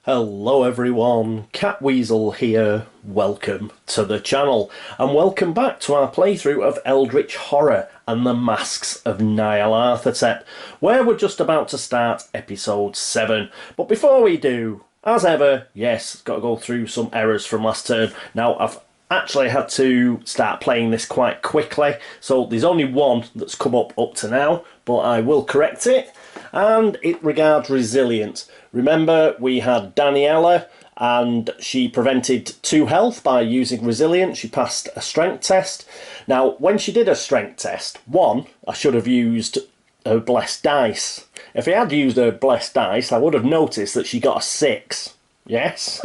Hello everyone, Catweazle here, welcome to the channel, and welcome back to our playthrough of Eldritch Horror and the Masks of Nyarlathotep, where we're just about to start episode 7. But before we do, as ever, yes, got to go through some errors from last turn. Now, I've actually had to start playing this quite quickly, so there's only one that's come up to now, but I will correct it, and it regards resilience. Remember, we had Daniela, and she prevented 2 health by using resilience. She passed a strength test. Now, when she did a strength test, I should have used her blessed dice. If I had used her blessed dice, I would have noticed that she got a 6. Yes?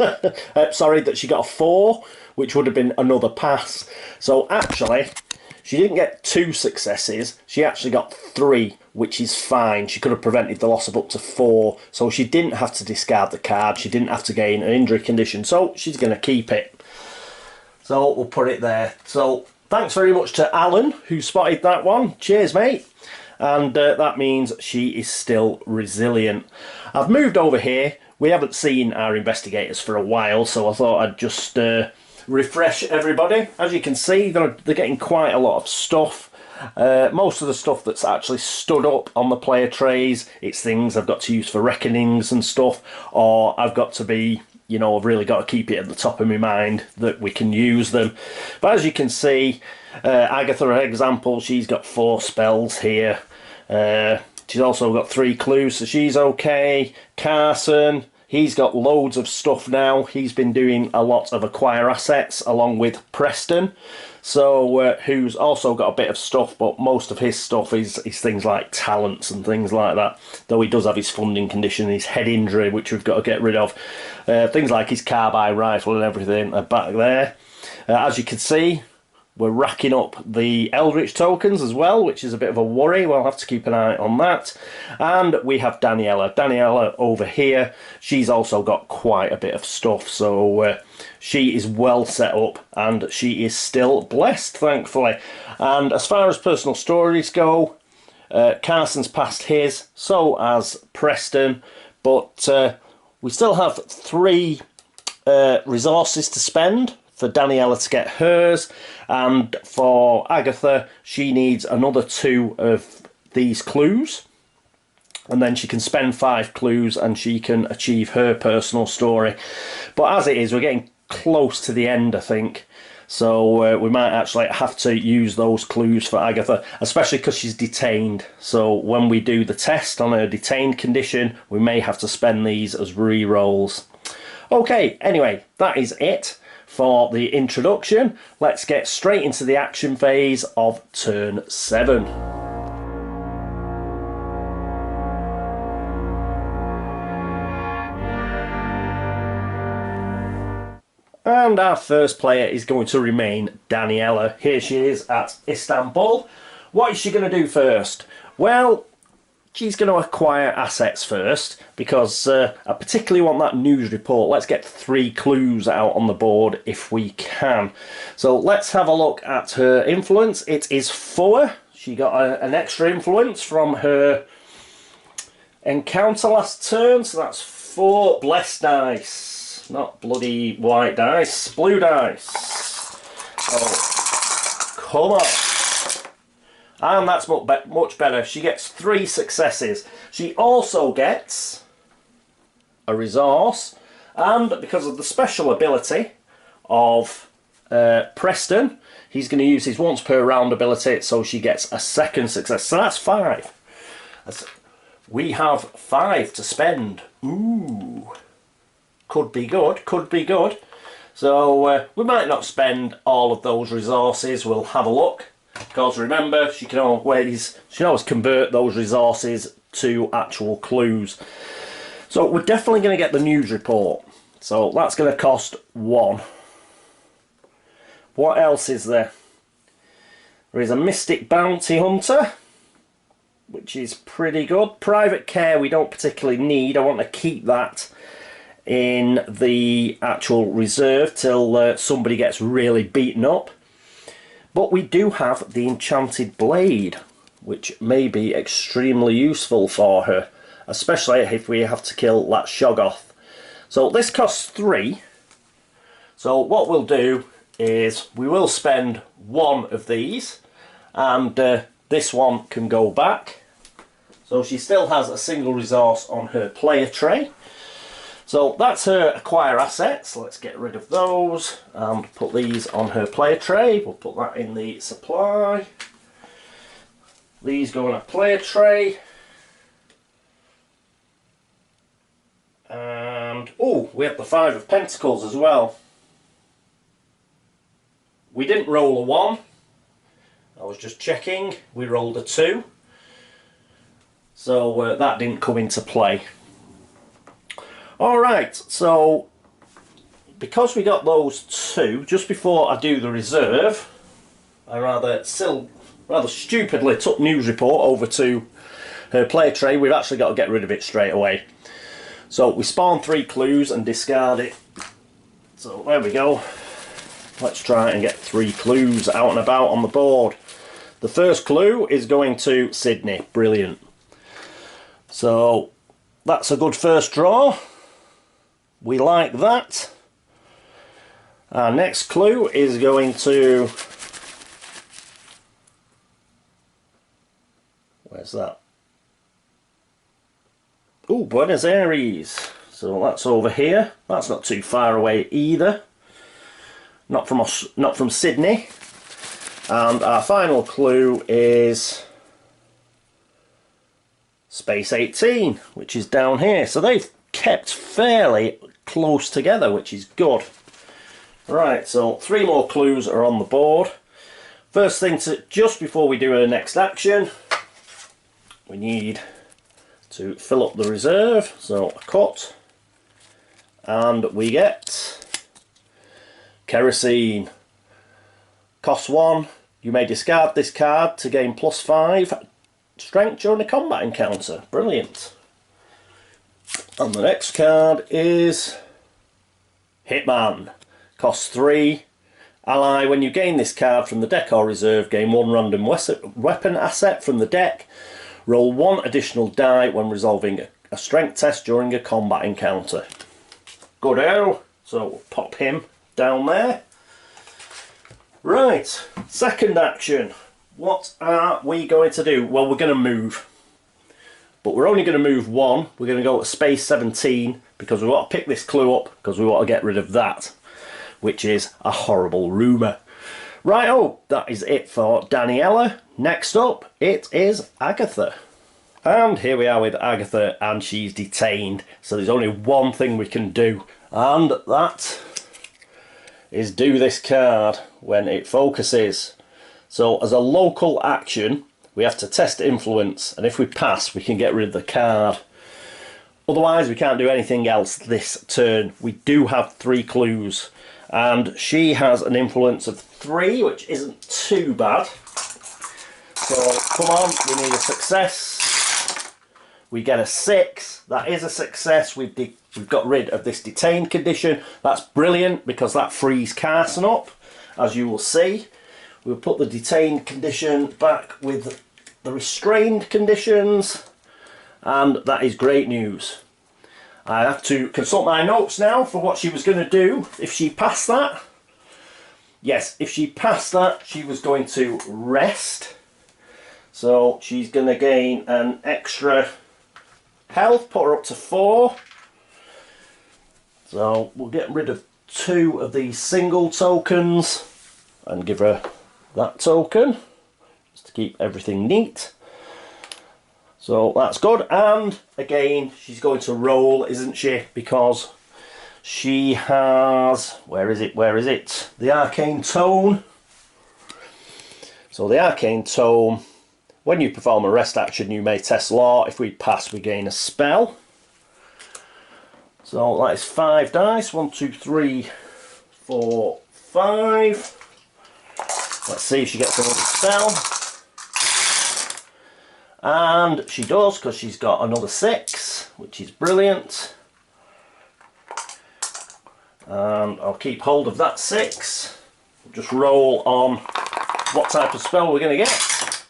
Sorry, that she got a 4, which would have been another pass. So actually, she didn't get 2 successes, she actually got 3, which is fine. She could have prevented the loss of up to 4, so she didn't have to discard the card, she didn't have to gain an injury condition, so she's going to keep it. So we'll put it there. So thanks very much to Alan, who spotted that one. Cheers, mate. And that means she is still resilient. I've moved over here. We haven't seen our investigators for a while, so I thought I'd just refresh everybody. As you can see, they're getting quite a lot of stuff. Most of the stuff that's actually stood up on the player trays, it's things I've got to use for reckonings and stuff, or I've got to be, you know, I've really got to keep it at the top of my mind that we can use them. But as you can see, Agatha, for example, she's got 4 spells here. She's also got 3 clues, so she's okay. Carson, he's got loads of stuff now. He's been doing a lot of acquire assets along with Preston, so who's also got a bit of stuff, but most of his stuff is things like talents and things like that, though he does have his funding condition, his head injury, which we've got to get rid of. Things like his carbine rifle and everything are back there. As you can see, we're racking up the Eldritch tokens as well, which is a bit of a worry. We'll have to keep an eye on that. And we have Daniela. Daniela over here, she's also got quite a bit of stuff. So she is well set up and she is still blessed, thankfully. And as far as personal stories go, Carson's passed his, so has Preston. But we still have 3 resources to spend for Daniela to get hers, and for Agatha, she needs another 2 of these clues, and then she can spend 5 clues and she can achieve her personal story. But as it is, we're getting close to the end, I think, so we might actually have to use those clues for Agatha, especially because she's detained. So when we do the test on her detained condition, we may have to spend these as re-rolls. Okay, anyway, that is it for the introduction. Let's get straight into the action phase of turn 7. And our first player is going to remain Daniela. Here she is at Istanbul. What is she going to do first? Well, she's going to acquire assets first, because I particularly want that news report. Let's get 3 clues out on the board if we can. So let's have a look at her influence. It is 4. She got an extra influence from her encounter last turn, so that's 4 blessed dice. Not bloody white dice, blue dice. Oh, come on. And that's much better. She gets 3 successes. She also gets a resource, and because of the special ability of Preston, he's going to use his once per round ability, so she gets a 2nd success. So that's 5. We have 5 to spend. Ooh. Could be good, could be good. So we might not spend all of those resources. We'll have a look. Because remember, she can always convert those resources to actual clues. So we're definitely going to get the news report. So that's going to cost 1. What else is there? There is a Mystic Bounty Hunter, which is pretty good. Private Care we don't particularly need. I want to keep that in the actual reserve till somebody gets really beaten up. But we do have the Enchanted Blade, which may be extremely useful for her, especially if we have to kill that Shoggoth. So this costs 3. So what we'll do is we will spend 1 of these, and this one can go back. So she still has a single resource on her player tray. So that's her acquire assets. Let's get rid of those and put these on her player tray. We'll put that in the supply. These go on a player tray. And, oh, we have the 5 of Pentacles as well. We didn't roll a 1. I was just checking. We rolled a 2. So that didn't come into play. Alright, so because we got those 2, just before I do the reserve, I rather stupidly took news report over to her player tray. We've actually got to get rid of it straight away. So we spawn 3 clues and discard it. So there we go. Let's try and get 3 clues out and about on the board. The first clue is going to Sydney. Brilliant. So that's a good first draw. We like that. Our next clue is going to... Where's that? Oh, Buenos Aires. So that's over here. That's not too far away either. Not from Sydney. And our final clue is Space 18, which is down here. So they've kept fairly close together, which is good. Right, so 3 more clues are on the board. First thing to, just before we do our next action, we need to fill up the reserve. So a cut, and we get kerosene. Cost 1. You may discard this card to gain +5 strength during a combat encounter. Brilliant. And the next card is Hitman. Costs 3. Ally, when you gain this card from the deck or reserve, gain 1 random weapon asset from the deck. Roll 1 additional die when resolving a strength test during a combat encounter. Good-o. So we'll pop him down there. Right, second action. What are we going to do? Well, we're going to move. But we're only going to move 1. We're going to go to space 17 because we want to pick this clue up because we want to get rid of that, which is a horrible rumour. Right, oh, that is it for Daniela. Next up, it is Agatha. And here we are with Agatha, and she's detained. So there's only one thing we can do, and that is do this card when it focuses. So as a local action, we have to test influence, and if we pass, we can get rid of the card. Otherwise, we can't do anything else this turn. We do have 3 clues, and she has an influence of 3, which isn't too bad. So come on, we need a success. We get a 6. That is a success. We've got rid of this detained condition. That's brilliant because that frees Carson up, as you will see. We'll put the detained condition back with the restrained conditions, and that is great news. I have to consult my notes now for what she was going to do if she passed that. Yes, if she passed that, she was going to rest. So she's going to gain an extra health, put her up to 4. So we'll get rid of 2 of these single tokens and give her that token just to keep everything neat. So that's good, and again she's going to roll, isn't she, because she has, where is it, the Arcane Tome. So the Arcane Tome, when you perform a rest action you may test law. If we pass, we gain a spell. So that is 5 dice, 1, 2, 3, 4, 5. Let's see if she gets another spell. And she does, because she's got another 6, which is brilliant. And I'll keep hold of that 6. We'll just roll on what type of spell we're going to get.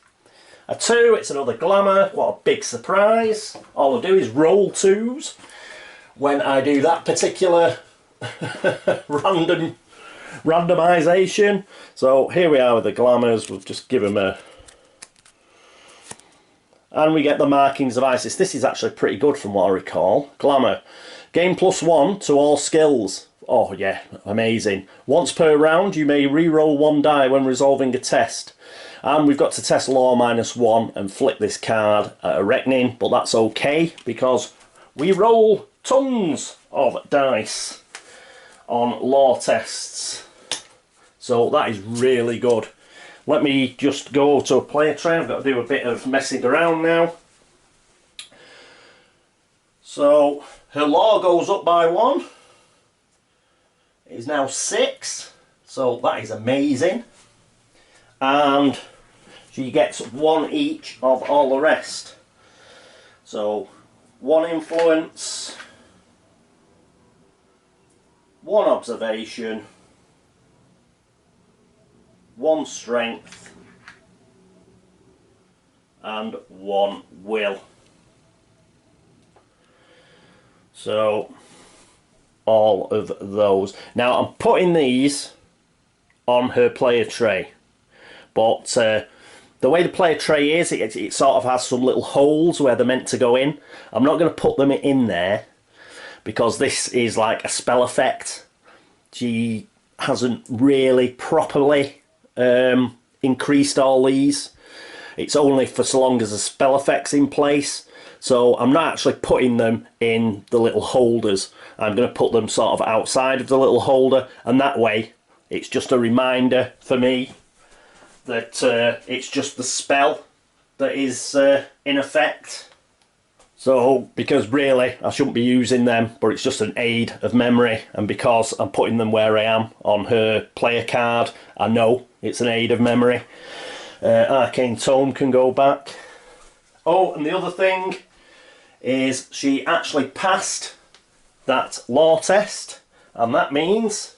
A 2, it's another glamour. What a big surprise. All I do is roll 2s. when I do that particular randomisation. So here we are with the glamours. We'll just give them a... And we get the markings of Isis. This is actually pretty good from what I recall. Glamour. Gain +1 to all skills. Oh yeah, amazing. Once per round you may re-roll 1 die when resolving a test. And we've got to test law -1 and flip this card at a reckoning, but that's okay because we roll tons of dice on law tests. So that is really good. Let me just go to a player tray. I've got to do a bit of messing around now. So her law goes up by 1. It is now 6. So that is amazing. And she gets 1 each of all the rest. So 1 influence, 1 observation, 1 strength, and 1 will. So all of those. Now I'm putting these on her player tray, but the way the player tray is, it sort of has some little holes where they're meant to go in. I'm not going to put them in there because this is like a spell effect. She hasn't really properly increased all these. It's only for so long as the spell effect's in place. So I'm not actually putting them in the little holders. I'm going to put them sort of outside of the little holder, and that way it's just a reminder for me that it's just the spell that is in effect. So, because really I shouldn't be using them, but it's just an aid of memory, and because I'm putting them where I am on her player card, I know it's an aid of memory. Arcane Tome can go back. Oh, and the other thing is she actually passed that law test, and that means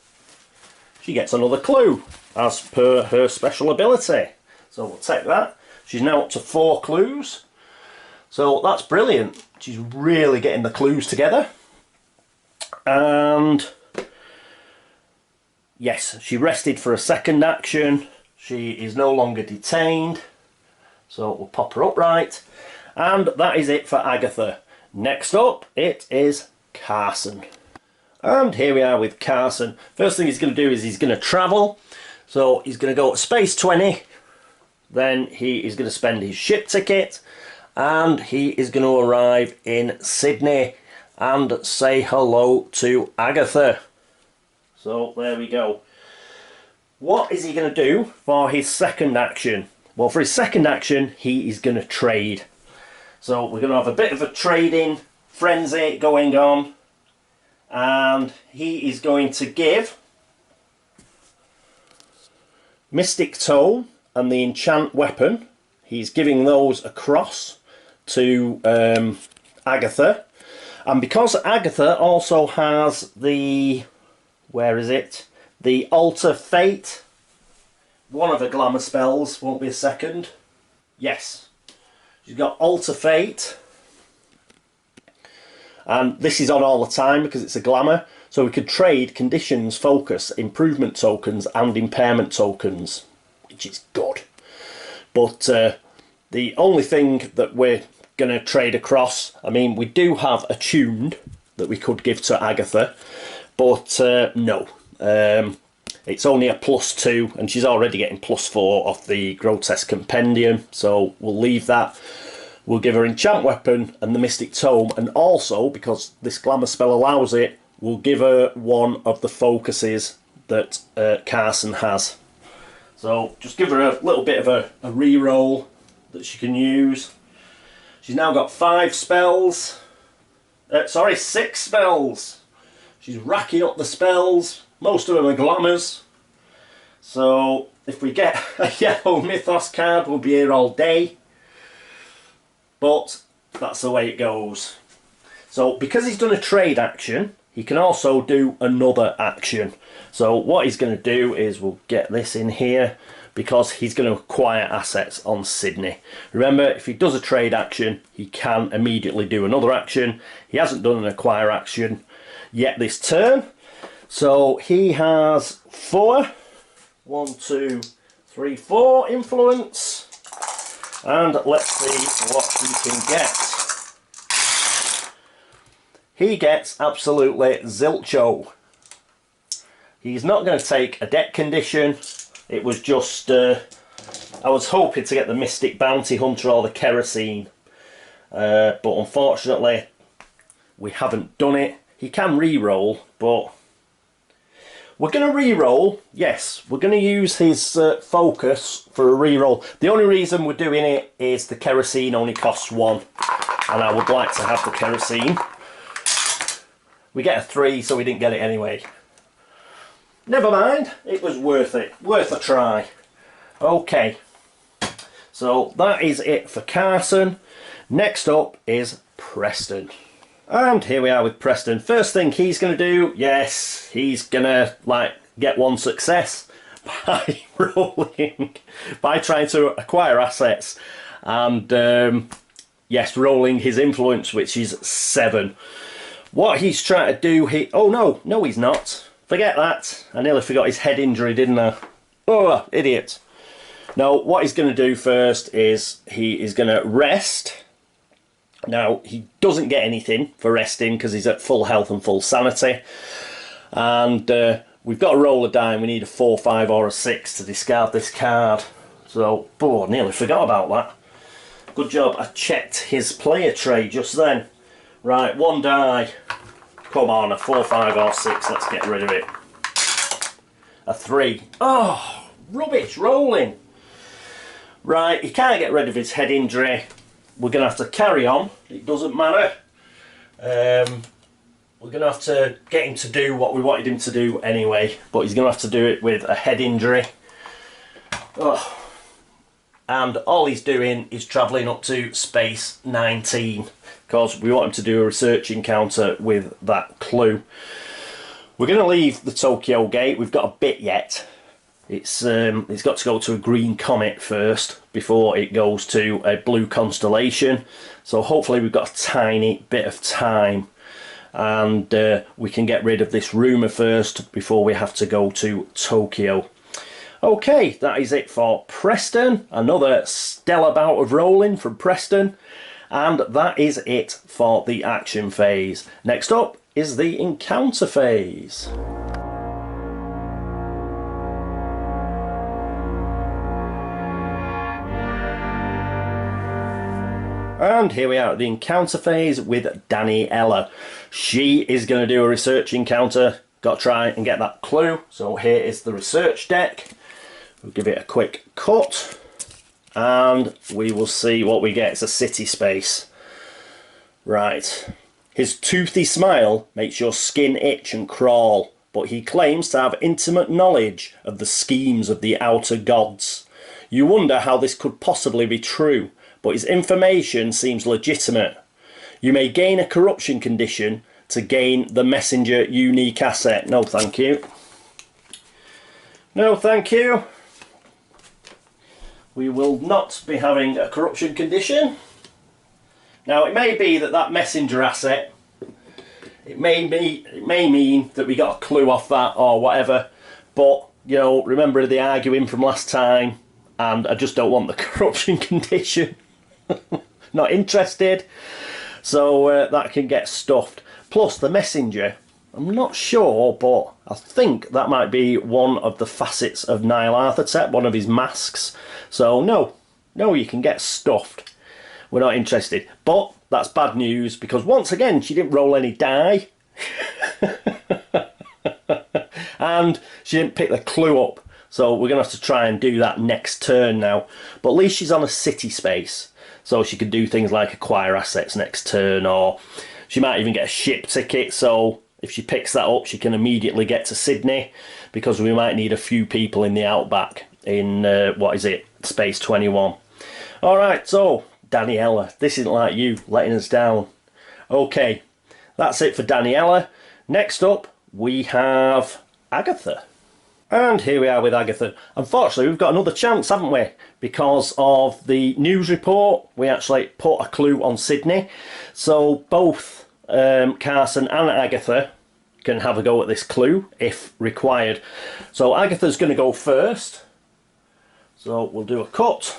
she gets another clue as per her special ability. So we'll take that. She's now up to 4 clues. So that's brilliant. She's really getting the clues together. And yes, she rested for a second action. She is no longer detained. So we'll pop her upright. And that is it for Agatha. Next up, it is Carson. And here we are with Carson. First thing he's going to do is he's going to travel. So he's going to go to space 20. Then he is going to spend his ship ticket. And he is going to arrive in Sydney and say hello to Agatha. So there we go. What is he going to do for his second action? Well, for his second action, he is going to trade. So we're going to have a bit of a trading frenzy going on. And he is going to give Mystic Tome and the enchant weapon. He's giving those across to Agatha. And because Agatha also has the, where is it? The Alter Fate. One of her glamour spells, won't be a second. Yes. She's got Alter Fate. And this is on all the time because it's a glamour. So we could trade conditions, focus, improvement tokens and impairment tokens, which is good. But the only thing that we're going to trade across, I mean, we do have attuned that we could give to Agatha, but no. It's only a +2 and she's already getting +4 off the Grotesque Compendium, so we'll leave that. We'll give her enchant weapon and the Mystic Tome, and also, because this glamour spell allows it, we'll give her one of the focuses that Carson has. So just give her a little bit of a re-roll that she can use. She's now got 5 spells. Sorry, 6 spells. She's racking up the spells. Most of them are glamours. So if we get a yellow Mythos card, we'll be here all day. But that's the way it goes. So because he's done a trade action, he can also do another action. So what he's going to do is, we'll get this in here, because he's going to acquire assets on Sydney. Remember, if he does a trade action, he can immediately do another action. He hasn't done an acquire action yet this turn. So he has 4. 1, 2, 3, 4 influence. And let's see what he can get. He gets absolutely zilcho. He's not going to take a deck condition. It was just, I was hoping to get the Mystic Bounty Hunter or the Kerosene. But unfortunately, we haven't done it. He can re-roll, but we're going to re-roll. Yes, we're going to use his focus for a re-roll. The only reason we're doing it is the Kerosene only costs 1. And I would like to have the Kerosene. We get a 3, so we didn't get it anyway. Never mind, it was worth it. Worth a try. Okay, so that is it for Carson. Next up is Preston. And here we are with Preston. First thing he's going to do, yes, he's going to get 1 success by rolling, by trying to acquire assets. And yes, rolling his influence, which is 7. What he's trying to do, oh no, he's not. Forget that. I nearly forgot his head injury, didn't I? Oh, idiot. Now, what he's going to do first is he is going to rest. Now, he doesn't get anything for resting because he's at full health and full sanity. And we've got to roll a die. We need a 4, 5 or a 6 to discard this card. So, oh, I nearly forgot about that. Good job. I checked his player tray just then. Right, 1 die. Come on, a 4, 5 or 6. Let's get rid of it. A 3. Oh, rubbish rolling. Right, he can't get rid of his head injury. We're going to have to carry on. It doesn't matter. We're going to have to get him to do what we wanted him to do anyway. But he's going to have to do it with a head injury. Oh. And all he's doing is travelling up to space 19. Because we want him to do a research encounter with that clue. We're going to leave the Tokyo Gate. We've got a bit yet. It's got to go to a green comet first before it goes to a blue constellation. So hopefully we've got a tiny bit of time. And we can get rid of this rumour first before we have to go to Tokyo. Okay, that is it for Preston. Another stellar bout of rolling from Preston. And that is it for the action phase. Next up is the encounter phase. And here we are at the encounter phase with Daniela. She is going to do a research encounter. Got to try and get that clue. So here is the research deck. We'll give it a quick cut. And we will see what we get. It's a city space. Right. His toothy smile makes your skin itch and crawl, but he claims to have intimate knowledge of the schemes of the outer gods. You wonder how this could possibly be true, but his information seems legitimate. You may gain a corruption condition to gain the messenger unique asset. No, thank you. No, thank you. We will not be having a corruption condition. Now, it may be that messenger asset, it may mean that we got a clue off that or whatever, but, you know, remember the arguing from last time, and I just don't want the corruption condition. Not interested. So that can get stuffed. Plus, the messenger, I'm not sure, but I think that might be one of the facets of Nyarlathotep, one of his masks. So no, you can get stuffed. We're not interested. But that's bad news, because once again, she didn't roll any die. And she didn't pick the clue up. So we're going to have to try and do that next turn now. But at least she's on a city space. So she could do things like acquire assets next turn, or she might even get a ship ticket. So if she picks that up, she can immediately get to Sydney, because we might need a few people in the outback in, what is it, space 21. Alright, so Daniela, this isn't like you letting us down. Okay, that's it for Daniela. Next up, we have Agatha. And here we are with Agatha. Unfortunately, we've got another chance, haven't we? Because of the news report, we actually put a clue on Sydney. So both Carson and Agatha can have a go at this clue, if required. So Agatha's going to go first. So we'll do a cut.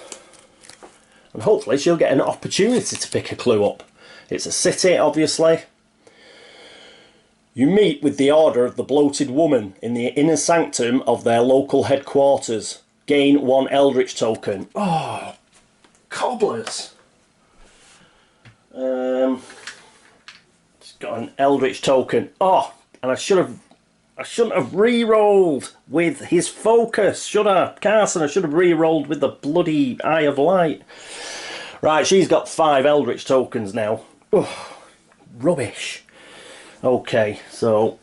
And hopefully she'll get an opportunity to pick a clue up. It's a city, obviously. You meet with the order of the bloated woman in the inner sanctum of their local headquarters. Gain 1 Eldritch token. Oh, cobblers. It's got an Eldritch token. Oh, and I shouldn't have re-rolled with his focus, should I? Carson, I should have re-rolled with the bloody Eye of Light. Right, she's got 5 Eldritch tokens now. Oh, rubbish. Okay, so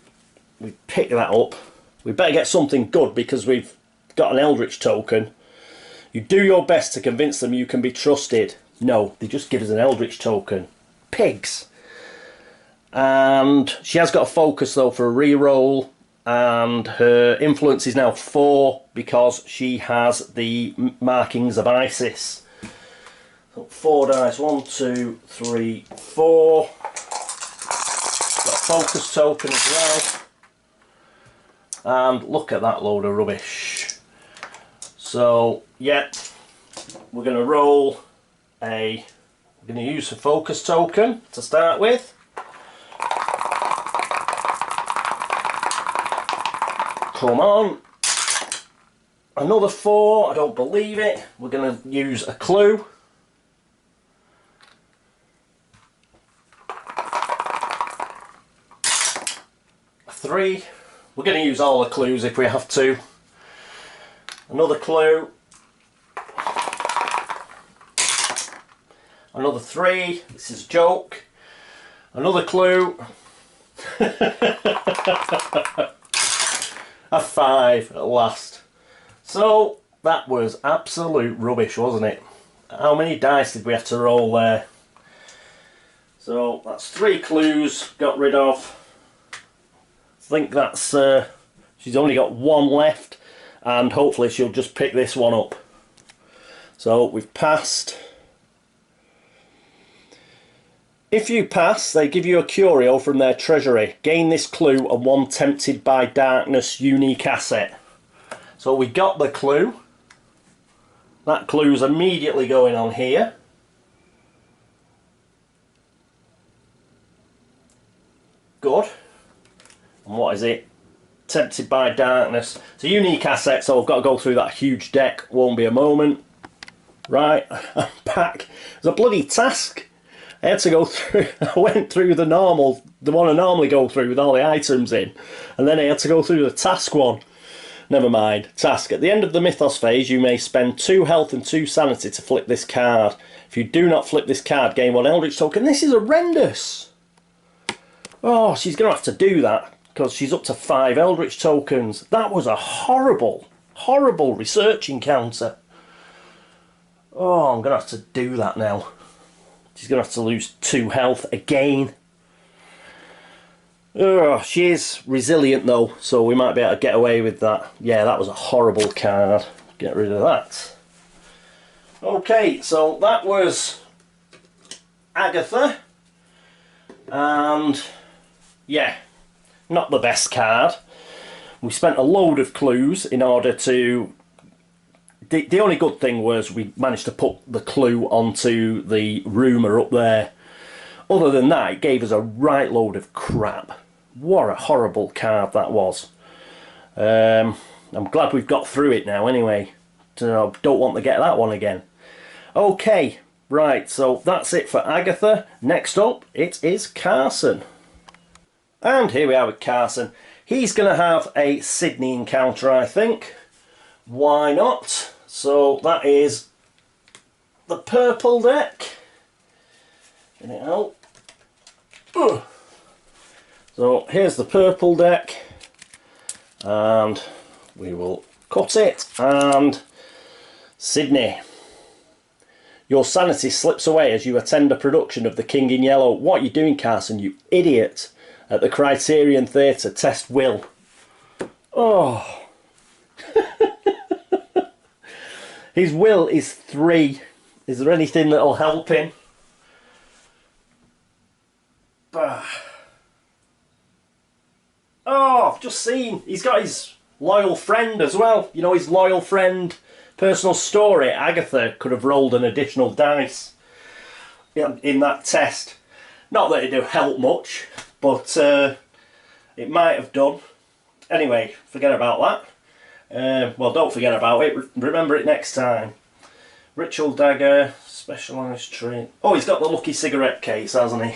we pick that up. We better get something good because we've got an Eldritch token. You do your best to convince them you can be trusted. No, they just give us an Eldritch token. Pigs. And she has got a focus though for a reroll, and her influence is now 4 because she has the markings of Isis. So 4 dice, 1, 2, 3, 4. Focus token as well, and look at that load of rubbish. So yeah, we're going to roll we're going to use a focus token to start with. Come on, another 4, I don't believe it. We're going to use a clue. 3. We're going to use all the clues if we have to. Another clue. Another 3. This is a joke. Another clue. A 5 at last. So that was absolute rubbish, wasn't it? How many dice did we have to roll there? So that's 3 clues got rid of. I think that's she's only got 1 left, and hopefully she'll just pick this one up. So we've passed. If you pass, they give you a curio from their treasury. Gain this clue and 1 tempted by darkness unique asset. So we got the clue. That clue's immediately going on here. Good. And what is it? Tempted by darkness. It's a unique asset, so I've got to go through that huge deck. Won't be a moment. Right, I'm back. There's a bloody task. I had to go through. I went through the one I normally go through with all the items in, and then I had to go through the task one. Never mind. Task. At the end of the Mythos phase, you may spend 2 health and 2 sanity to flip this card. If you do not flip this card, gain 1 Eldritch token. This is horrendous. Oh, she's going to have to do that, because she's up to 5 Eldritch tokens. That was a horrible, horrible research encounter. Oh, I'm going to have to do that now. She's going to have to lose 2 health again. Oh, she is resilient though, so we might be able to get away with that. Yeah, that was a horrible card. Get rid of that. Okay, so that was Agatha. And yeah, not the best card. We spent a load of clues in order to... The only good thing was we managed to put the clue onto the rumour up there. Other than that, it gave us a right load of crap. What a horrible card that was. I'm glad we've got through it now anyway. So I don't want to get that one again. Okay, right, so that's it for Agatha. Next up, it is Carson. And here we are with Carson. He's going to have a Sydney encounter, I think. Why not? So that is the purple deck. Get it out. Ugh. So here's the purple deck, and we will cut it. And Sydney, your sanity slips away as you attend a production of The King in Yellow. What are you doing, Carson, you idiot? At the Criterion Theatre, test will. Oh, His will is 3. Is there anything that'll help him? Oh, I've just seen. He's got his loyal friend as well. You know, his loyal friend, personal story. Agatha could have rolled an additional dice in that test. Not that it'd help much, but it might have done. Anyway, forget about that. Well, don't forget about it. Remember it next time. Ritual dagger, specialised trait. Oh, he's got the lucky cigarette case, hasn't he?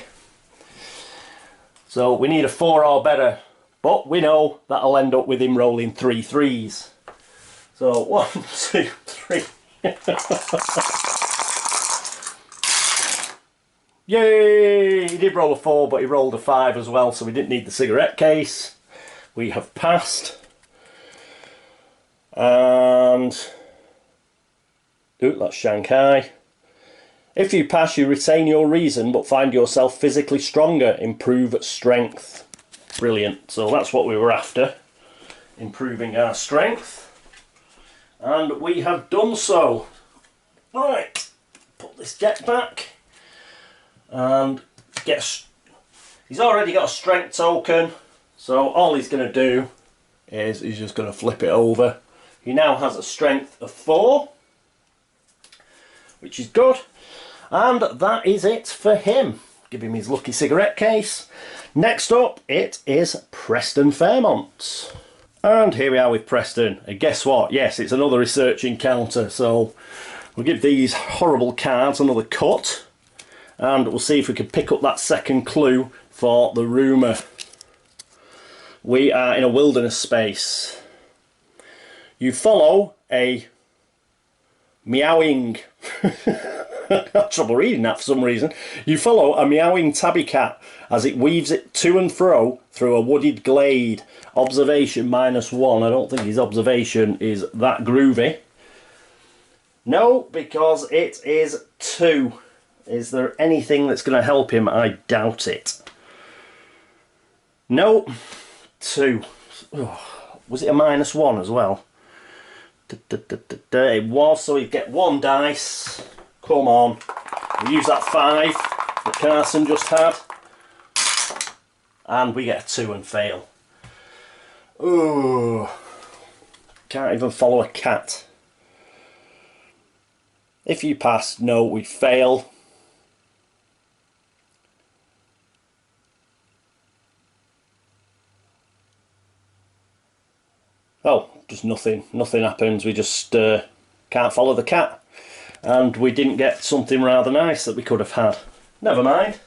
So we need a 4 or better. But we know that'll end up with him rolling 3 3s. So 1, 2, 3. Yay! He did roll a 4, but he rolled a 5 as well, so we didn't need the cigarette case. We have passed. And... ooh, that's Shanghai. If you pass, you retain your reason, but find yourself physically stronger. Improve strength. Brilliant. So that's what we were after. Improving our strength. And we have done so. Right. Put this deck back. And he's already got a strength token. So all he's going to do is he's just going to flip it over. He now has a strength of 4. Which is good. And that is it for him. Give him his lucky cigarette case. Next up, it is Preston Fairmont. And here we are with Preston. And guess what? Yes, it's another research encounter. So we'll give these horrible cards another cut. And we'll see if we can pick up that second clue for the rumour. We are in a wilderness space. You follow a meowing... I had trouble reading that for some reason. You follow a meowing tabby cat as it weaves it to and fro through a wooded glade. Observation -1. I don't think his observation is that groovy. No, because it is 2. Is there anything that's going to help him? I doubt it. No, 2. Oh, was it a -1 as well? It was, so he'd get 1 dice. Come on. We use that 5 that Carson just had. And we get a 2 and fail. Ooh. Can't even follow a cat. If you pass, no, we fail. Oh, just nothing. Nothing happens. We just can't follow the cat. And we didn't get something rather nice that we could have had. Never mind.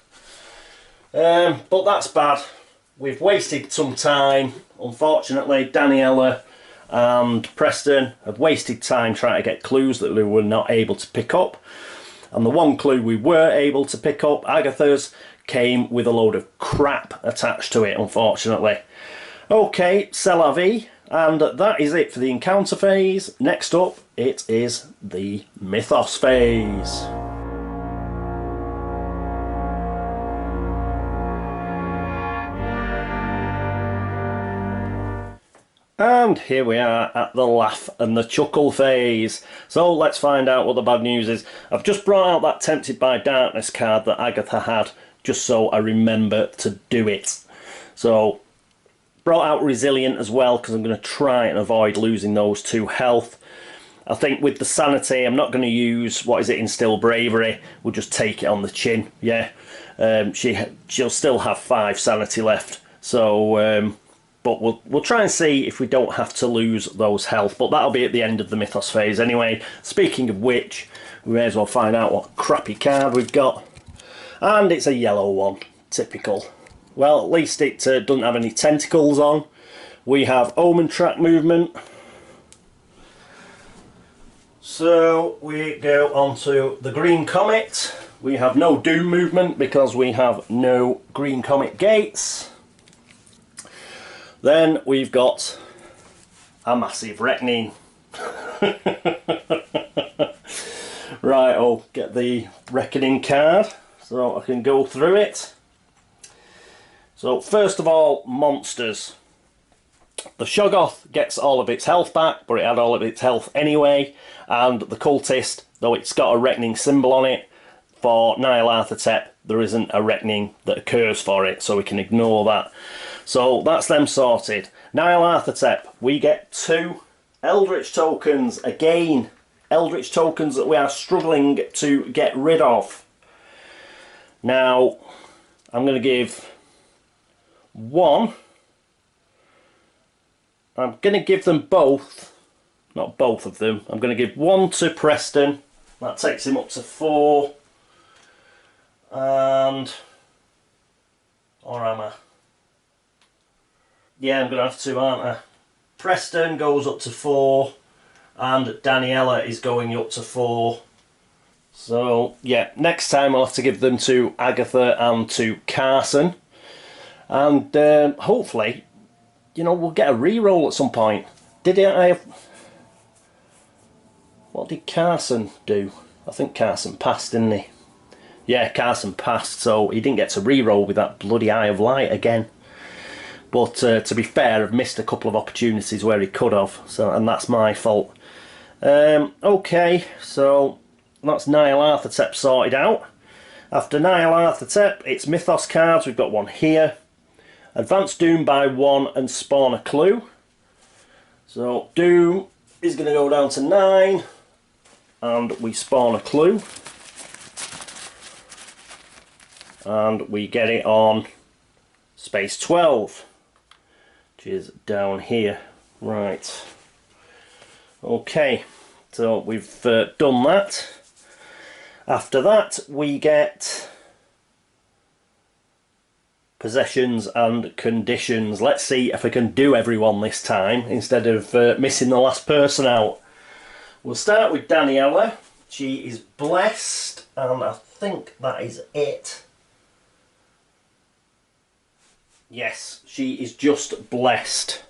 But that's bad. We've wasted some time. Unfortunately, Daniela and Preston have wasted time trying to get clues that we were not able to pick up. And the one clue we were able to pick up, Agatha's, came with a load of crap attached to it, unfortunately. Okay, c'est la vie. And that is it for the encounter phase. Next up, it is the Mythos phase. And here we are at the laugh and the chuckle phase. So let's find out what the bad news is. I've just brought out that Tempted by Darkness card that Agatha had, just so I remember to do it. So, brought out Resilient as well, because I'm going to try and avoid losing those 2 health. I think with the Sanity, I'm not going to use, what is it, Instill Bravery. We'll just take it on the chin, yeah. She'll still have 5 Sanity left. So, but we'll try and see if we don't have to lose those health. But that'll be at the end of the Mythos phase anyway. Speaking of which, we may as well find out what crappy card we've got. And it's a yellow one. Typical. Well, at least it doesn't have any tentacles on. We have Omen Track movement. So we go on to the Green Comet. We have no Doom movement because we have no Green Comet gates. Then we've got a massive Reckoning. Right, I'll get the Reckoning card so I can go through it. So first of all, monsters. the Shoggoth gets all of its health back, but it had all of its health anyway, and the cultist, though it's got a reckoning symbol on it, for Nyarlathotep there isn't a reckoning that occurs for it, so we can ignore that. So that's them sorted. Nyarlathotep, we get 2 Eldritch tokens again. Eldritch tokens that we are struggling to get rid of. Now, I'm going to give 1. I'm going to give them both, not both of them. I'm going to give 1 to Preston. That takes him up to 4. And, or am I? Yeah, I'm going to have to, aren't I? Preston goes up to 4, and Daniela is going up to 4. So, yeah, next time I'll have to give them to Agatha and to Carson. And hopefully, you know, we'll get a re-roll at some point. What did Carson do? I think Carson passed, didn't he? Yeah, Carson passed, so he didn't get to re-roll with that bloody Eye of Light again. But to be fair, I've missed a couple of opportunities where he could have, so, and that's my fault. Okay, so that's Nyarlathotep sorted out. After Nyarlathotep, it's Mythos cards. We've got one here. Advance Doom by 1 and spawn a clue. So Doom is going to go down to 9, and we spawn a clue. And we get it on space 12, which is down here. Right. Okay, so we've done that. After that, we get possessions and conditions. Let's see if I can do everyone this time instead of missing the last person out. We'll start with Daniela. She is blessed, and I think that is it. Yes, she is just blessed.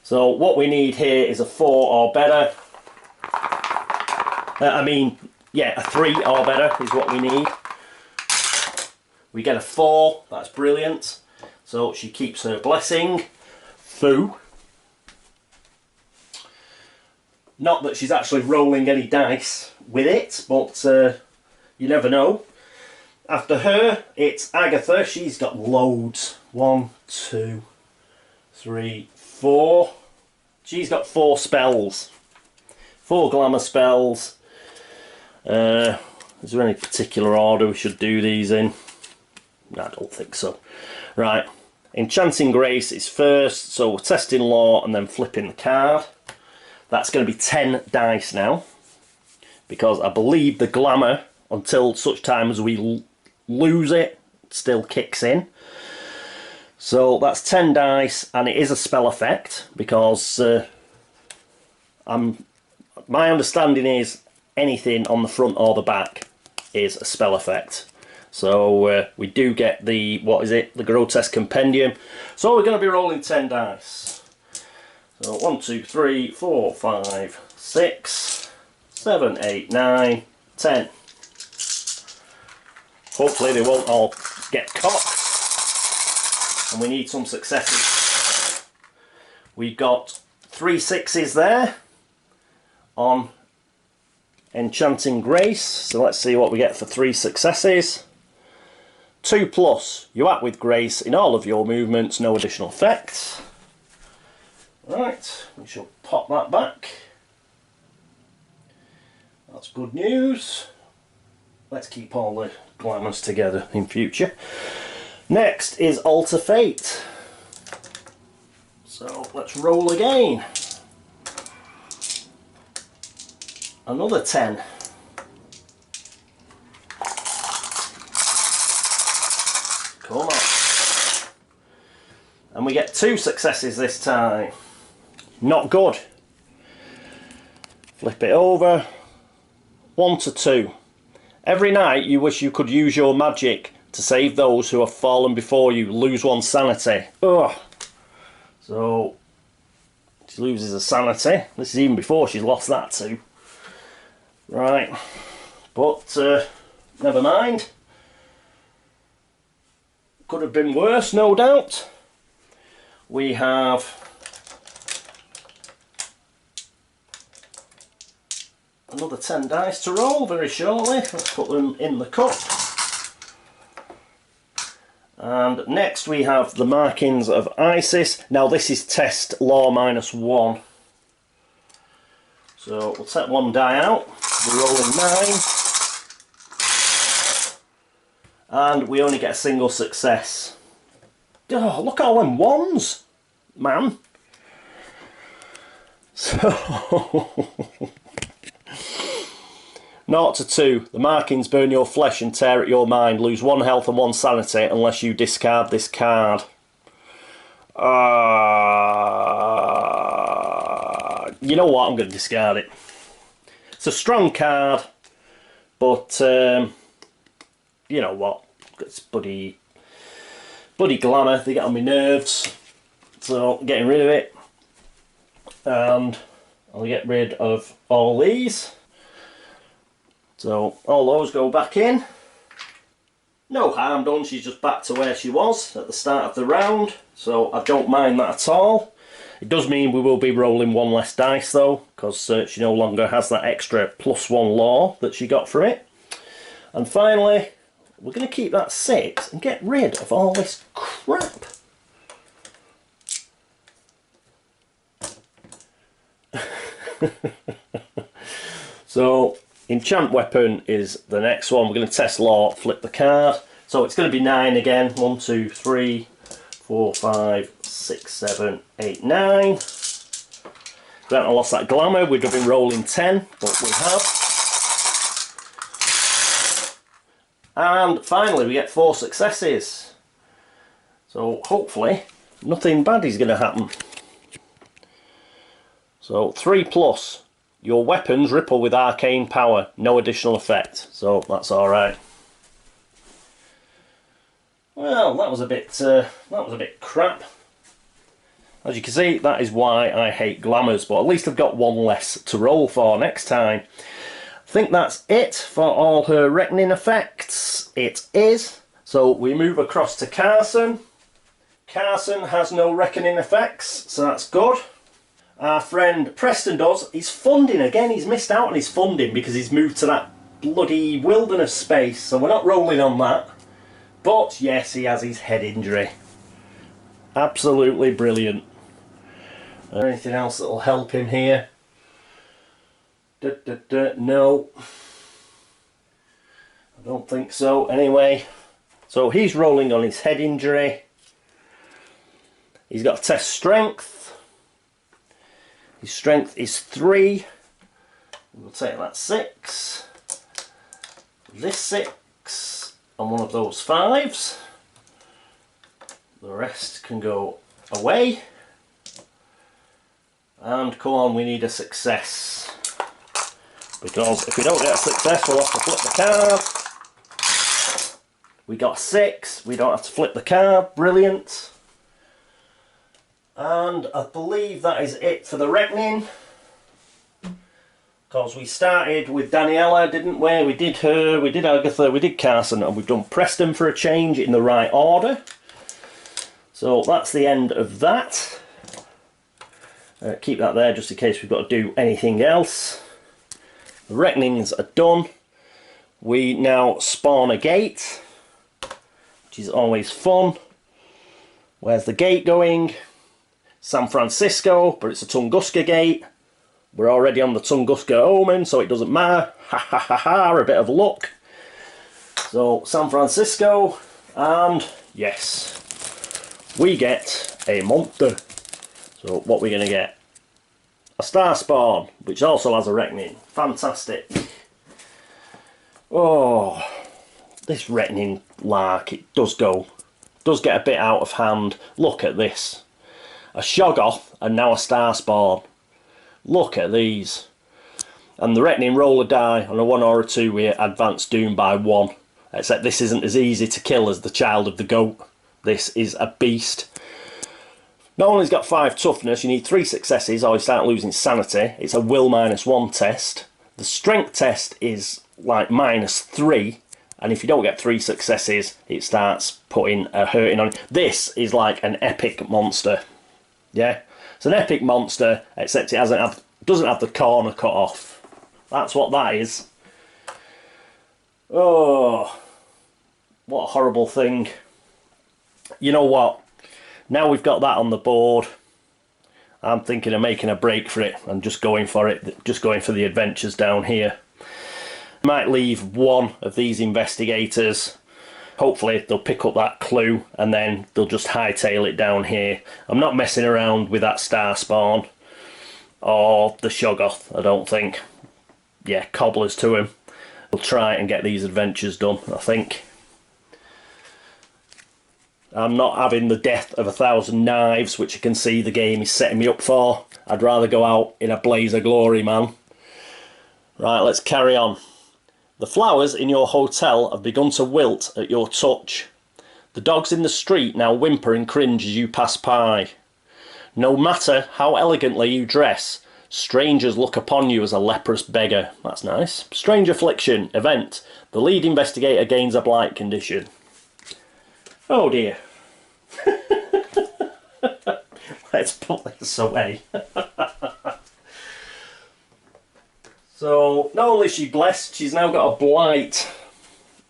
So what we need here is a 4 or better. Yeah, a 3 or better is what we need. We get a 4, that's brilliant. So she keeps her blessing. Foo. Not that she's actually rolling any dice with it, but you never know. After her, it's Agatha. She's got loads. 1, 2, 3, 4. She's got 4 spells. 4 glamour spells. Is there any particular order we should do these in? I don't think so. Right. Enchanting Grace is first, so we're testing law and then flipping the card. That's going to be 10 dice now, because I believe the glamour, until such time as we lose it, still kicks in. So that's 10 dice, and it is a spell effect, because my understanding is anything on the front or the back is a spell effect. So we do get the, what is it, the Grotesque Compendium. So we're going to be rolling 10 dice. So 1, 2, 3, 4, 5, 6, 7, 8, 9, 10. Hopefully they won't all get caught. And we need some successes. We've got 3 6s there on Enchanting Grace. So let's see what we get for 3 successes. 2+, you act with grace in all of your movements, no additional effects. Right, we shall pop that back. That's good news. Let's keep all the glamours together in future. Next is Alter Fate. So let's roll again. Another 10. Come on. And we get 2 successes this time. Not good. Flip it over. 1 to 2. Every night you wish you could use your magic to save those who have fallen before you. Lose 1 sanity. Ugh. So she loses a sanity. This is even before she's lost that too. Right. But never mind. Could have been worse, no doubt. We have another 10 dice to roll very shortly. Let's put them in the cup. And next we have the markings of Isis. Now this is test law -1. So we'll take one die out. We're rolling 9. And we only get a single success. Oh, look at all them ones, man. So 0 to 2. The markings burn your flesh and tear at your mind. Lose 1 health and 1 sanity unless you discard this card. You know what? I'm going to discard it. It's a strong card, but you know what? It's bloody glamour. They get on my nerves, so I'm getting rid of it. And I'll get rid of all these. So all those go back in. No harm done, she's just back to where she was at the start of the round, so I don't mind that at all. It does mean we will be rolling 1 less dice though, because she no longer has that extra +1 law that she got from it. And finally, we're going to keep that 6 and get rid of all this crap. So enchant weapon is the next one. We're going to test law, flip the card. So it's going to be 9 again. 1, 2, 3, 4, 5, 6, 7, 8, 9. Grant I lost that glamour. We'd have been rolling 10, but we have. And finally we get 4 successes. So hopefully nothing bad is going to happen. So 3+. Your weapons ripple with arcane power, no additional effect, so that's all right. Well, that was a bit crap. As you can see, that is why I hate glamours, but at least I've got 1 less to roll for next time. I think that's it for all her reckoning effects. It is. So we move across to Carson. Carson has no reckoning effects, so that's good. Our friend Preston does. He's funding again. He's missed out on his funding because he's moved to that bloody wilderness space. So we're not rolling on that. But yes, he has his head injury. Absolutely brilliant. Anything else that will help him here? No. I don't think so. Anyway, so he's rolling on his head injury. He's got to test strength. His strength is 3. We'll take that 6. This 6. And one of those 5s. The rest can go away. And come on, we need a success. Because if we don't get a success, we'll have to flip the card. We got 6. We don't have to flip the card. Brilliant. And I believe that is it for the reckoning. Because we started with Daniela, didn't we? We did her, we did Agatha, we did Carson, and we've done Preston for a change in the right order. So that's the end of that. Keep that there just in case we've got to do anything else. The reckonings are done. We now spawn a gate, which is always fun. Where's the gate going? San Francisco, but it's a Tunguska gate. We're already on the Tunguska omen, so it doesn't matter. Ha ha ha ha, a bit of luck. So, San Francisco, and yes, we get a monster. So, what are we going to get? A star spawn, which also has a reckoning. Fantastic. Oh, this reckoning lark, it does get a bit out of hand. Look at this. A Shoggoth and now a star spawn. Look at these. And the reckoning roll a die on a 1 or a 2 we advance doom by 1. Except this isn't as easy to kill as the child of the goat. This is a beast. Not only has got 5 toughness, you need 3 successes or you start losing sanity. It's a will -1 test. The strength test is like -3. And if you don't get 3 successes, it starts putting a hurting on you. This is like an epic monster. Yeah, it's an epic monster, except it doesn't have the corner cut off. That's what that is. Oh, what a horrible thing. You know what? Now we've got that on the board, I'm thinking of making a break for it and just going for it, just going for the adventures down here. Might leave one of these investigators. Hopefully they'll pick up that clue and then they'll just hightail it down here. I'm not messing around with that star spawn or the Shoggoth, I don't think. Yeah, cobblers to him. We'll try and get these adventures done, I think. I'm not having the death of 1,000 knives, which I can see the game is setting me up for. I'd rather go out in a blaze of glory, man. Right, let's carry on. The flowers in your hotel have begun to wilt at your touch. The dogs in the street now whimper and cringe as you pass by. No matter how elegantly you dress, strangers look upon you as a leprous beggar. That's nice. Strange affliction. Event. The lead investigator gains a blight condition. Oh dear. Let's put this away. So, not only is she blessed, she's now got a blight.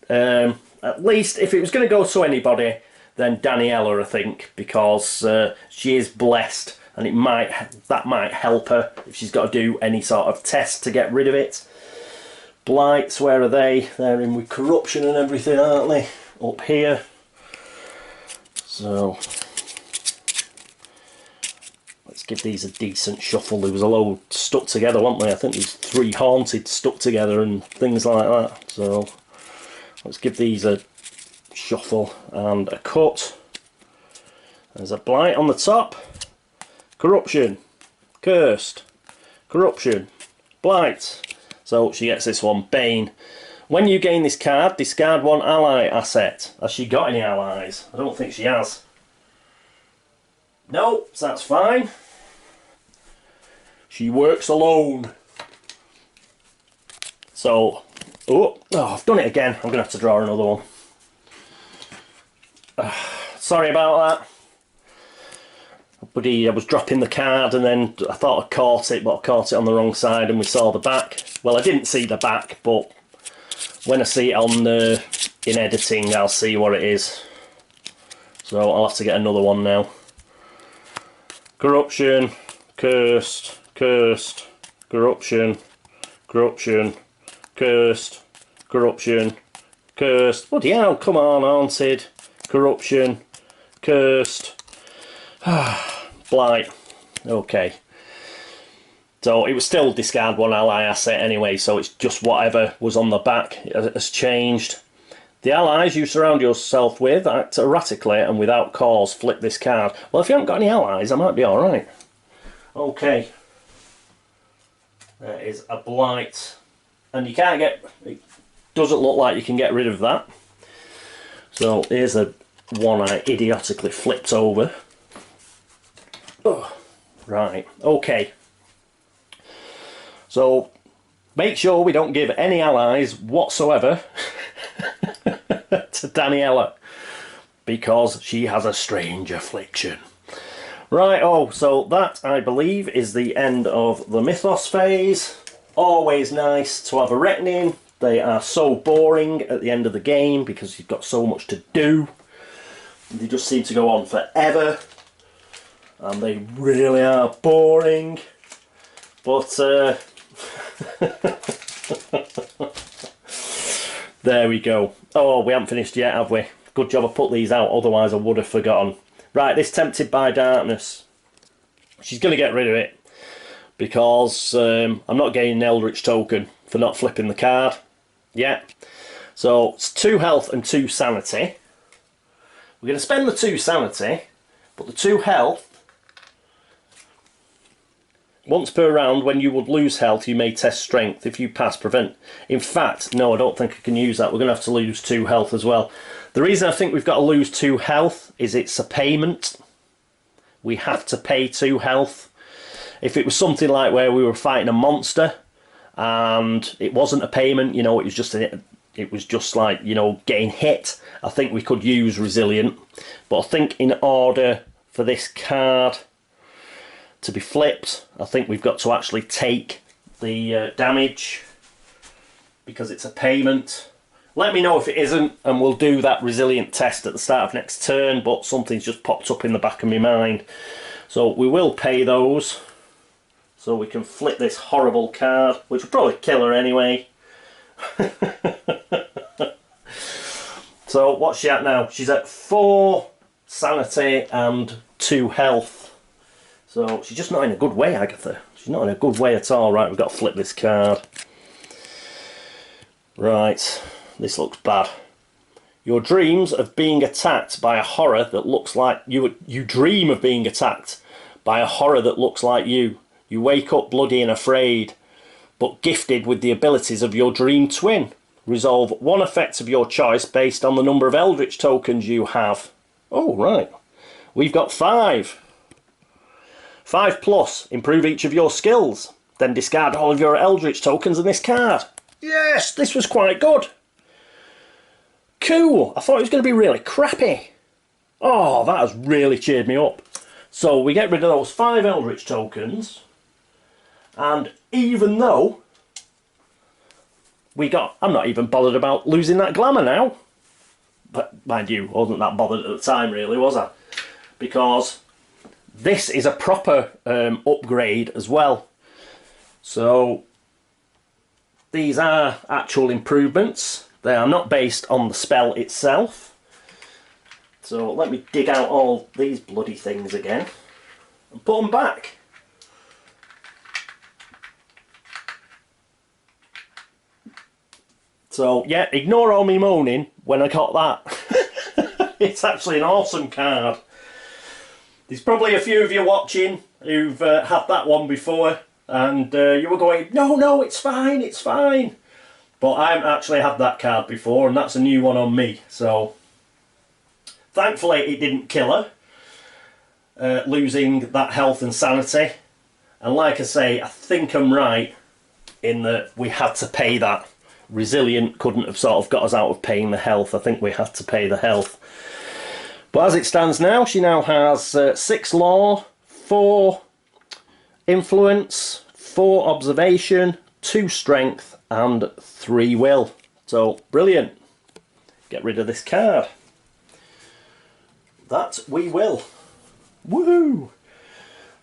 At least, if it was going to go to anybody, then Daniela, I think, because she is blessed, and that might help her if she's got to do any sort of test to get rid of it. Blights, where are they? They're in with corruption and everything, aren't they? Up here. So, let's give these a decent shuffle. There was a load stuck together, weren't they? I think there's 3 haunted stuck together and things like that. So, let's give these a shuffle and a cut. There's a blight on the top. Corruption. Cursed. Corruption. Blight. So, she gets this one. Bane. When you gain this card, discard 1 ally asset. Has she got any allies? I don't think she has. No, so that's fine. She works alone. So, oh, I've done it again. I'm going to have to draw another one. Sorry about that. Buddy, I was dropping the card and then I thought I caught it, but I caught it on the wrong side and we saw the back. Well, I didn't see the back, but when I see it on in editing, I'll see what it is. So I'll have to get another one now. Corruption, cursed, cursed, corruption, corruption, cursed, corruption, cursed. Bloody hell, come on, haunted, corruption, cursed. Blight. Okay. So it was still discard 1 ally asset anyway, so it's just whatever was on the back has changed. The allies you surround yourself with act erratically and without cause. Flip this card. Well, if you haven't got any allies, I might be alright. Okay. There is a blight. And you can't get... It doesn't look like you can get rid of that. So here's the one I idiotically flipped over. Oh, right. Okay. So, make sure we don't give any allies whatsoever to Daniela, because she has a strange affliction. Right, so that, I believe, is the end of the Mythos phase. Always nice to have a reckoning. They are so boring at the end of the game because you've got so much to do. They just seem to go on forever. And they really are boring. But, there we go. Oh, we haven't finished yet, have we? Good job I put these out, otherwise I would have forgotten. Right, this Tempted by Darkness. She's going to get rid of it because I'm not getting an Eldritch token for not flipping the card. Yeah. So it's 2 health and 2 sanity. We're going to spend the 2 sanity, but the 2 health. Once per round, when you would lose health, you may test strength. If you pass, prevent. In fact, no, I don't think I can use that. We're going to have to lose 2 health as well. The reason I think we've got to lose 2 health is it's a payment. We have to pay 2 health. If it was something like where we were fighting a monster and it wasn't a payment, you know, it was just like, you know, getting hit, I think we could use resilient. But I think in order for this card to be flipped, I think we've got to actually take the damage. because it's a payment. Let me know if it isn't, and we'll do that resilient test at the start of next turn, but something's just popped up in the back of my mind. So we will pay those, so we can flip this horrible card, which will probably kill her anyway. So what's she at now? She's at 4 sanity and 2 health. So she's just not in a good way, Agatha. She's not in a good way at all. Right, we've got to flip this card. Right, this looks bad. Your dreams of being attacked by a horror that looks like you. You dream of being attacked by a horror that looks like you. You wake up bloody and afraid, but gifted with the abilities of your dream twin. Resolve 1 effect of your choice based on the number of Eldritch tokens you have. Oh, right. We've got 5. 5 plus. Improve each of your skills. Then discard all of your Eldritch tokens in this card. Yes, this was quite good. Cool. I thought it was going to be really crappy. Oh, that has really cheered me up. So we get rid of those 5 Eldritch tokens. And even though I'm not even bothered about losing that glamour now. But mind you, I wasn't that bothered at the time really, was I? Because this is a proper upgrade as well. So these are actual improvements. They are not based on the spell itself. So let me dig out all these bloody things again and put them back. So yeah, ignore all me moaning when I got that. It's actually an awesome card. There's probably a few of you watching who've had that one before, and you were going, no, it's fine, it's fine. But I haven't actually had that card before, and that's a new one on me. So thankfully it didn't kill her, losing that health and sanity. And like I say, I think I'm right in that we had to pay that. Resilient couldn't have sort of got us out of paying the health. I think we had to pay the health. But as it stands now, she now has 6 law, 4 influence, 4 observation, 2 strength and 3 will. So brilliant. Get rid of this card. That we will. Woohoo!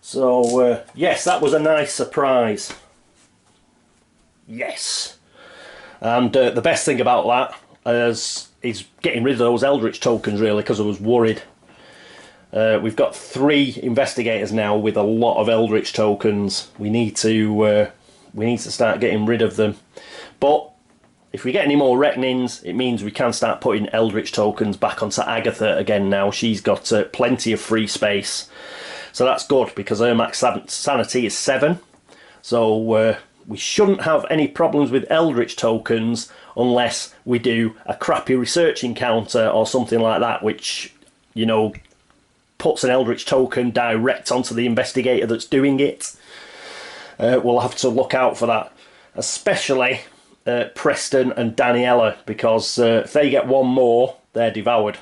So yes, that was a nice surprise. Yes. And the best thing about that is getting rid of those Eldritch tokens, really, because I was worried. We've got 3 investigators now with a lot of Eldritch tokens. We need to start getting rid of them. But if we get any more reckonings, it means we can start putting Eldritch tokens back onto Agatha again now. She's got plenty of free space. So that's good, because her max sanity is 7. So we shouldn't have any problems with Eldritch tokens unless we do a crappy research encounter or something like that, which, you know, puts an Eldritch token direct onto the investigator that's doing it. We'll have to look out for that, especially Preston and Daniela, because if they get one more, they're devoured,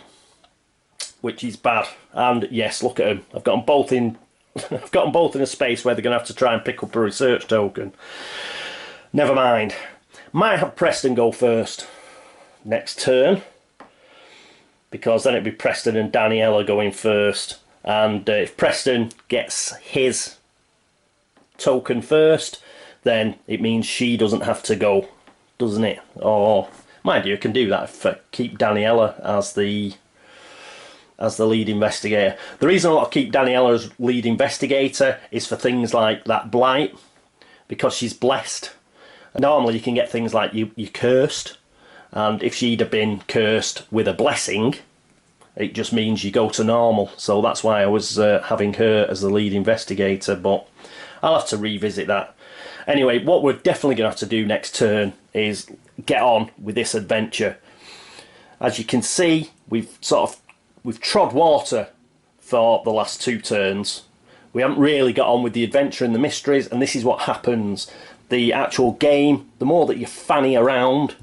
which is bad. And yes, look at them. I've got them both in. I've got them both in a space where they're going to have to try and pick up a research token. Never mind. Might have Preston go first next turn, because then it'd be Preston and Daniela going first. And if Preston gets his token first, then it means she doesn't have to go, doesn't it? Or mind you, I can do that if I keep Daniela as the lead investigator. The reason I want to keep Daniela as lead investigator is for things like that blight, because she's blessed. Normally you can get things like you cursed, and if she'd have been cursed with a blessing, it just means you go to normal. So that's why I was having her as the lead investigator, but I'll have to revisit that. Anyway, what we're definitely going to have to do next turn is get on with this adventure. As you can see, we've trod water for the last 2 turns. We haven't really got on with the adventure and the mysteries, and this is what happens. The actual game, the more that you fanny around,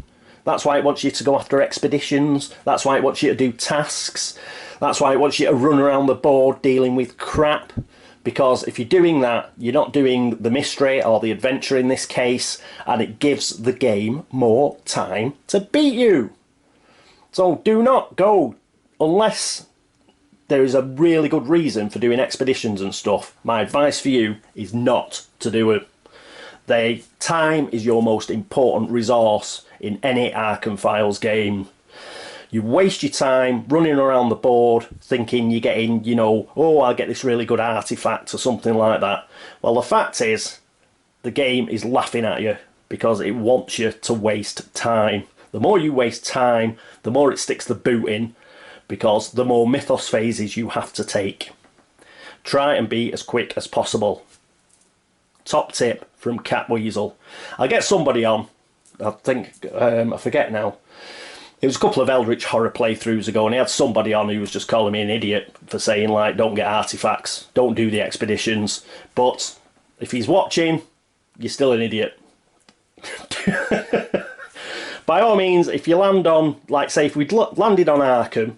that's why it wants you to go after expeditions, that's why it wants you to do tasks, that's why it wants you to run around the board dealing with crap. because if you're doing that, you're not doing the mystery or the adventure in this case, and it gives the game more time to beat you. So do not go, unless there is a really good reason for doing expeditions and stuff. My advice for you is not to do it. Time is your most important resource in any Arkham Files game. You waste your time running around the board thinking you're getting, you know, oh, I'll get this really good artifact or something like that. Well, the fact is, the game is laughing at you because it wants you to waste time. The more you waste time, the more it sticks the boot in, because the more Mythos phases you have to take. Try and be as quick as possible. Top tip from Catweazle. I'll get somebody on, I think, I forget now. It was a couple of Eldritch horror playthroughs ago, and he had somebody on who was just calling me an idiot for saying, like, don't get artifacts, don't do the expeditions. But if he's watching, you're still an idiot. By all means, if you land on, like, say, if we'd landed on Arkham,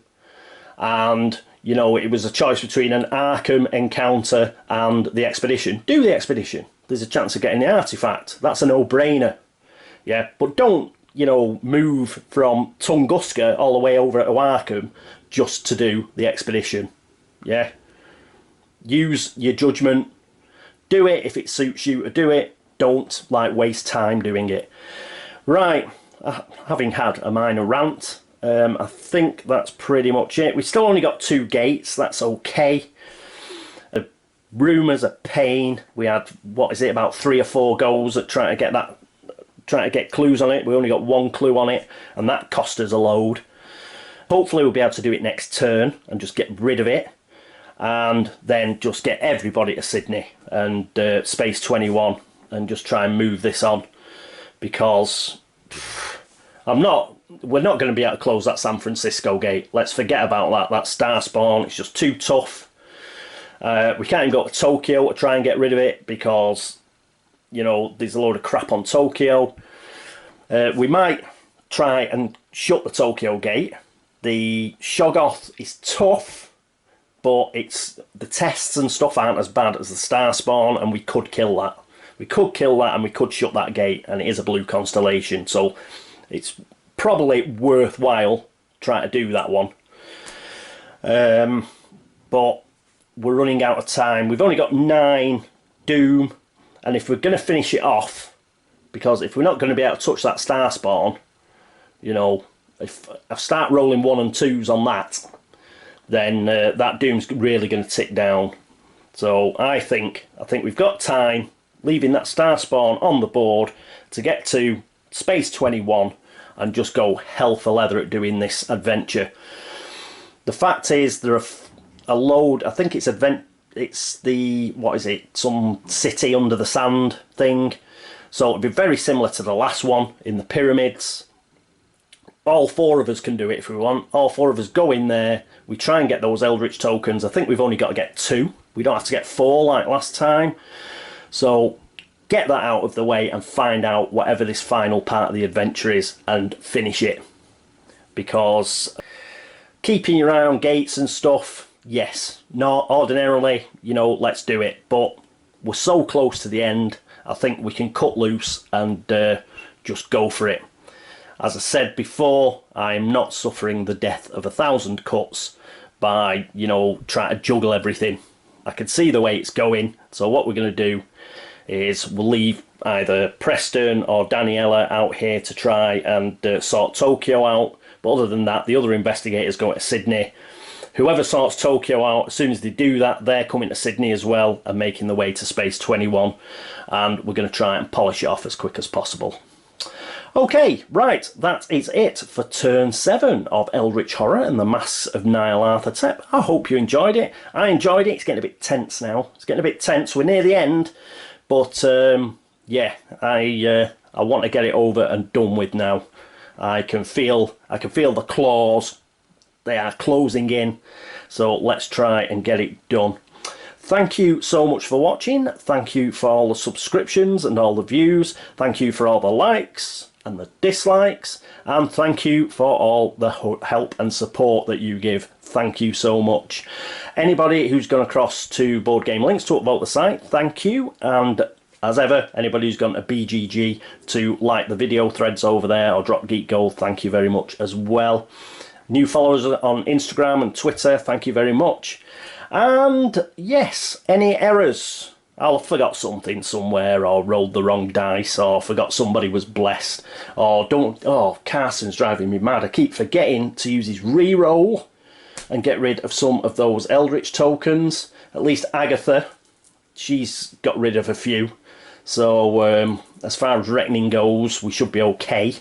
and, you know, it was a choice between an Arkham encounter and the expedition, do the expedition. There's a chance of getting the artifact. That's a no-brainer. Yeah, but don't, you know, move from Tunguska all the way over to Arkham just to do the expedition. Yeah. Use your judgment. Do it if it suits you to do it. Don't, like, waste time doing it. Right. Having had a minor rant, I think that's pretty much it. We've still only got 2 gates. That's okay. Rumours a pain. We had, what is it, about 3 or 4 goals at trying to get clues on it. We only got 1 clue on it, and that cost us a load. Hopefully we'll be able to do it next turn and just get rid of it, and then just get everybody to Sydney and Space 21 and just try and move this on, because we're not going to be able to close that San Francisco gate. Let's forget about that. That star spawn, it's just too tough. We can't even go to Tokyo to try and get rid of it because, you know, there's a load of crap on Tokyo. We might try and shut the Tokyo gate. The Shoggoth is tough, but the tests and stuff aren't as bad as the star spawn, and we could kill that. We could kill that, and we could shut that gate, and it is a blue constellation, so it's probably worthwhile trying to do that one. But we're running out of time. We've only got 9 doom, and if we're going to finish it off, because if we're not going to be able to touch that star spawn, you know, if I start rolling 1 and 2s on that, then that doom's really going to tick down. So I think we've got time, leaving that star spawn on the board, to get to Space 21 and just go hell for leather at doing this adventure. The fact is, there are a load, I think it's the, what is it, some city under the sand thing. So it'd be very similar to the last one in the pyramids. All 4 of us can do it if we want. All 4 of us go in there, we try and get those Eldritch tokens. I think we've only got to get 2. We don't have to get 4 like last time. So get that out of the way and find out whatever this final part of the adventure is and finish it. Because keeping your eye on gates and stuff, yes, no, ordinarily, you know, let's do it. But we're so close to the end, I think we can cut loose and just go for it. As I said before, I am not suffering the death of 1,000 cuts by, you know, trying to juggle everything. I can see the way it's going, so what we're going to do is we'll leave either Preston or Daniela out here to try and sort Tokyo out. But other than that, the other investigators go to Sydney. Whoever sorts Tokyo out, as soon as they do that, they're coming to Sydney as well and making the way to Space 21. And we're going to try and polish it off as quick as possible. Okay, right, that is it for turn 7 of Eldritch Horror and the Masks of Nyarlathotep. I hope you enjoyed it. I enjoyed it. It's getting a bit tense now. It's getting a bit tense. We're near the end. But, yeah, I want to get it over and done with now. I can feel the claws. They are closing in. So let's try and get it done. Thank you so much for watching. Thank you for all the subscriptions and all the views. Thank you for all the likes. and the dislikes, and thank you for all the help and support that you give. Thank you so much. Anybody who's gone across to Board Game Links to upvote the site, thank you. And as ever, anybody who's gone to BGG to like the video threads over there or drop Geek Gold, thank you very much as well. New followers on Instagram and Twitter, thank you very much. And yes, any errors? I forgot something somewhere, or rolled the wrong dice, or forgot somebody was blessed, or Carson's driving me mad. I keep forgetting to use his re-roll and get rid of some of those Eldritch tokens. At least Agatha, she's got rid of a few. So as far as reckoning goes, we should be okay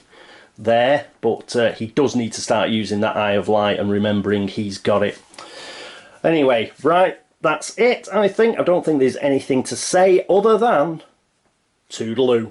there. But he does need to start using that Eye of Light and remembering he's got it. Anyway, right, that's it, I think. I don't think there's anything to say other than toodaloo.